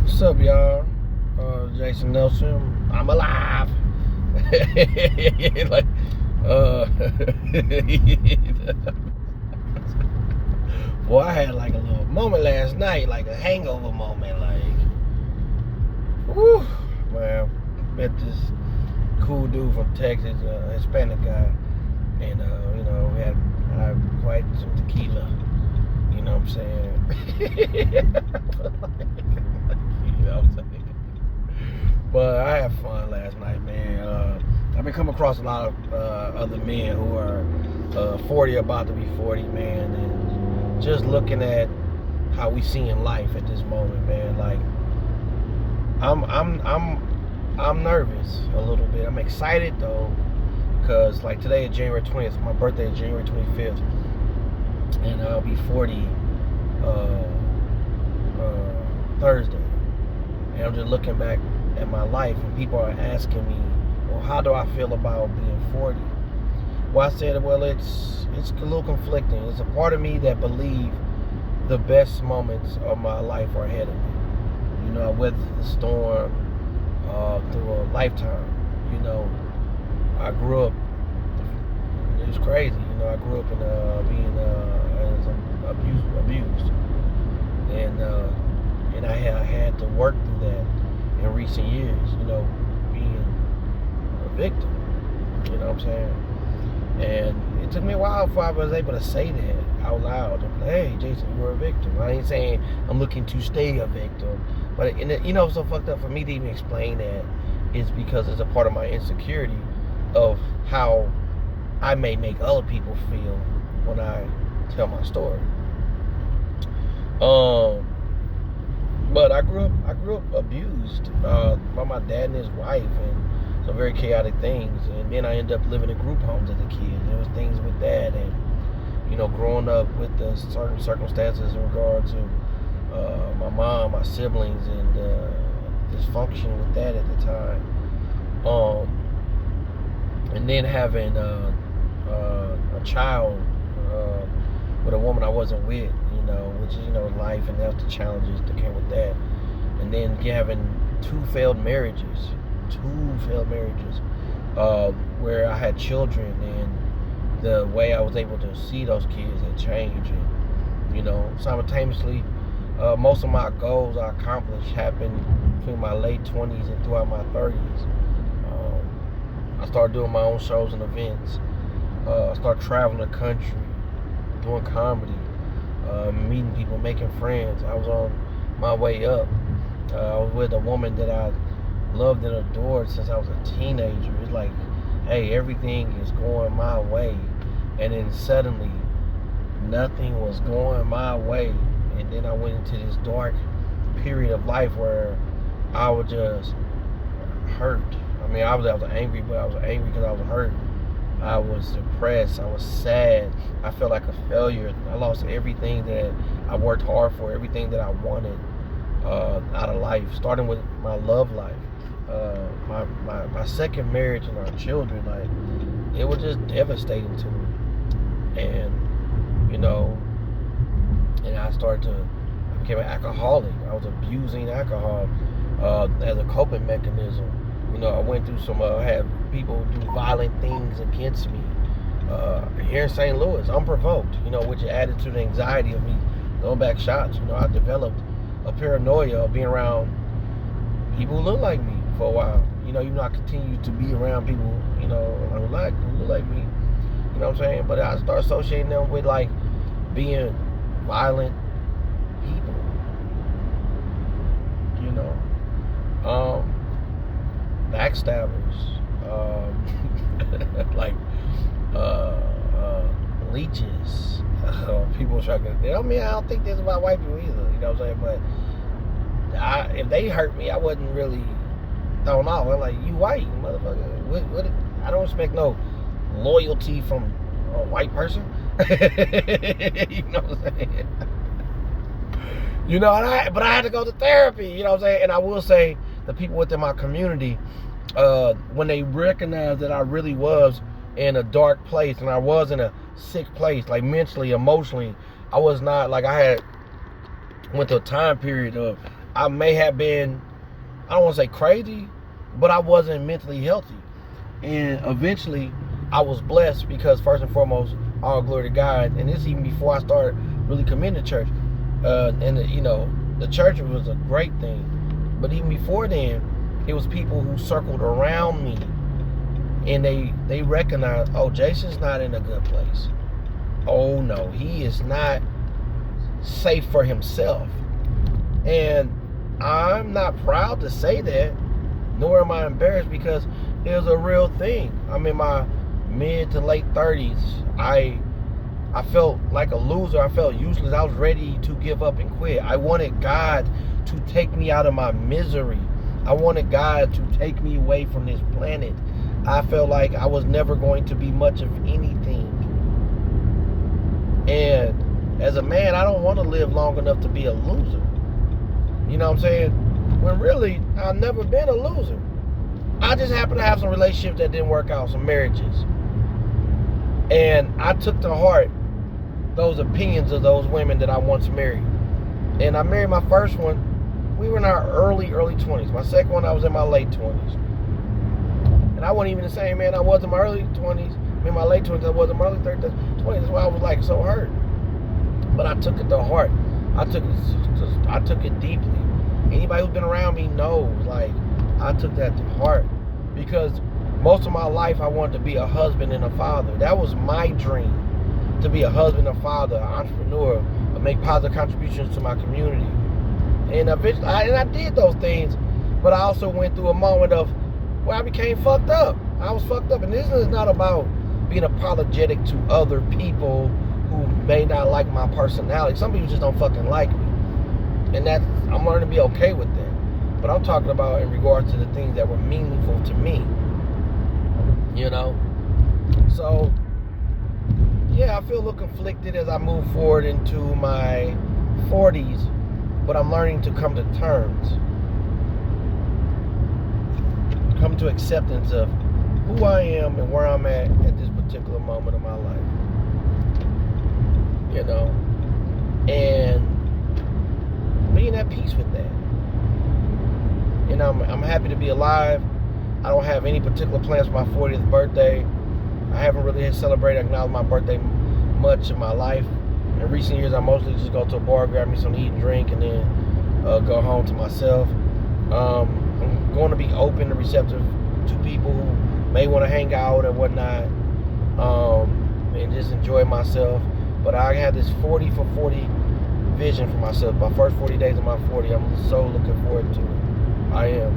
What's up, y'all? Jason Nelson. I'm alive. like, uh, boy, I had like a little moment last night, like a hangover moment. Like, whew, man, met this cool dude from Texas, Hispanic guy, and we had quite some tequila. You know what I'm saying? You know what I'm saying? But I had fun last night, man. I've been coming across a lot of other men who are 40, about to be 40, man, and just looking at how we see in life at this moment, man. Like, I'm nervous a little bit. I'm excited though, cause like today is January 20th. My birthday is January 25th, and I'll be 40 Thursday. And I'm just looking back at my life, and people are asking me, well, how do I feel about being 40? Well, I said, well, it's a little conflicting. There's a part of me that believe the best moments of my life are ahead of me. You know, I weathered the storm through a lifetime. You know, I grew up, it was crazy. You know, I grew up in being abused. And I had to work through that in recent years, you know, being a victim, you know what I'm saying? And it took me a while before I was able to say that out loud. I'm like, hey, Jason, you were a victim. I ain't saying I'm looking to stay a victim, but you know, so fucked up for me to even explain that is because it's a part of my insecurity of how I may make other people feel when I tell my story. But I grew up abused by my dad and his wife, and some very chaotic things. And then I ended up living in group homes as a kid. There was things with that, and you know, growing up with the certain circumstances in regard to my mom, my siblings, and dysfunction with that at the time. And then having a child with a woman I wasn't with, you know, which is, you know, life, and that's the challenges that came with that. And then having two failed marriages, where I had children, and the way I was able to see those kids had changed. And, you know, simultaneously, most of my goals I accomplished happened between my late 20s and throughout my 30s. I started doing my own shows and events. I started traveling the country, doing comedy, meeting people, making friends. I was on my way up. I was with a woman that I loved and adored since I was a teenager. It's like, hey, everything is going my way. And then suddenly, nothing was going my way. And then I went into this dark period of life where I was just hurt. I mean, I was angry, but I was angry because I was hurt. I was depressed. I was sad. I felt like a failure. I lost everything that I worked hard for, everything that I wanted out of life, starting with my love life, my second marriage, and our children. Like, it was just devastating to me. And, you know, and I became an alcoholic. I was abusing alcohol as a coping mechanism. You know, I went through had people do violent things against me here in St. Louis, unprovoked, you know, which added to the anxiety of me throwing back shots. You know, I developed a paranoia of being around people who look like me for a while. You know, even though I continued to be around people, you know, who look like me, you know what I'm saying? But I started associating them with, like, being violent people, you know. Backstabbers, like leeches, people trying to. I mean, I don't think this about white people either. You know what I'm saying? But if they hurt me, I wasn't really thrown off. I'm like, you white, motherfucker. What? I don't expect no loyalty from a white person. You know what I'm saying? You know, but I had to go to therapy. You know what I'm saying? And I will say, the people within my community, when they recognized that I really was in a dark place, and I was in a sick place, like mentally, emotionally, I was not, like, I had went through a time period of I may have been, I don't want to say crazy, but I wasn't mentally healthy. And eventually, I was blessed because first and foremost, all glory to God. And this even before I started really committing to church. The church was a great thing. But even before then, it was people who circled around me. And they recognized, oh, Jason's not in a good place. Oh, no, he is not safe for himself. And I'm not proud to say that, nor am I embarrassed, because it was a real thing. I'm in my mid to late 30s. I felt like a loser. I felt useless. I was ready to give up and quit. I wanted God to take me out of my misery. I wanted God to take me away from this planet. I felt like I was never going to be much of anything. And as a man, I don't want to live long enough to be a loser. You know what I'm saying? When really, I've never been a loser. I just happened to have some relationships that didn't work out, some marriages. And I took to heart those opinions of those women that I once married. And I married my first one. We were in our early 20s. My second one, I was in my late 20s. And I wasn't even the same man I was in my early 20s. In my late 20s, I was in my early 30s, 20s. That's why I was like so hurt. But I took it to heart. I took it deeply. Anybody who's been around me knows, like, I took that to heart. Because most of my life, I wanted to be a husband and a father. That was my dream, to be a husband, a father, an entrepreneur, make positive contributions to my community. And eventually, I did those things, but I also went through a moment of where I became fucked up. I was fucked up. And this is not about being apologetic to other people who may not like my personality. Some people just don't fucking like me. And I'm learning to be okay with that. But I'm talking about in regards to the things that were meaningful to me. You know? So, yeah, I feel a little conflicted as I move forward into my 40s. But I'm learning to come to terms. Come to acceptance of who I am and where I'm at this particular moment of my life. You know? And being at peace with that. And I'm happy to be alive. I don't have any particular plans for my 40th birthday. I haven't really celebrated, acknowledged my birthday much in my life. In recent years, I mostly just go to a bar, grab me something to eat and drink, and then go home to myself. I'm going to be open and receptive to people who may want to hang out and whatnot, and just enjoy myself. But I have this 40 for 40 vision for myself. My first 40 days of my 40, I'm so looking forward to it. I am.